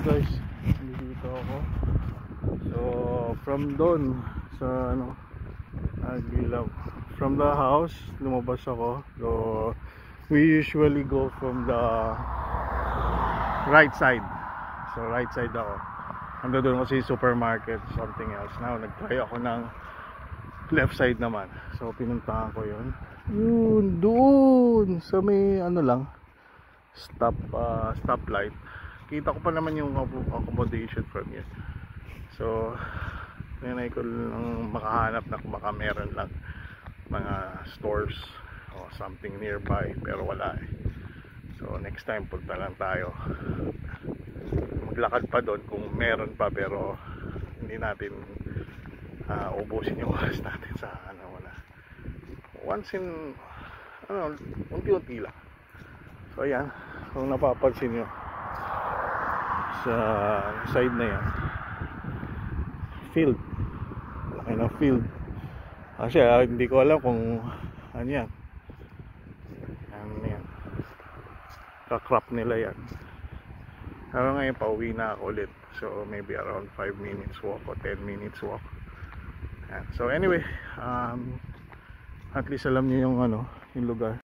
guys, dito ako. So from doon sa Aguilaw, from the house lumabas ako. So we usually go from the right side. So right side ako. Ando doon kasi supermarket, something else. Now nag-try ako ng left side naman. So pinuntahan ko yun. Yun doon sa may lang, stoplight. Kita ko pa naman yung accommodation from here. So nanay ko lang makahanap na kung baka meron lang mga stores o something nearby, pero wala eh. So next time punta lang tayo, maglakad pa doon kung meron pa, pero hindi natin ubusin yung oras natin sa wala. Once in unti-unti lang. So ayan, kung napapansin nyo sa side na yan, field, laki ng field. Kasi hindi ko alam kung ano yan, kakrap nila yan. Pero ngayon pauwi na ako ulit, so maybe around 5 minutes walk o 10 minutes walk. So anyway, at least alam niyo yung yung lugar.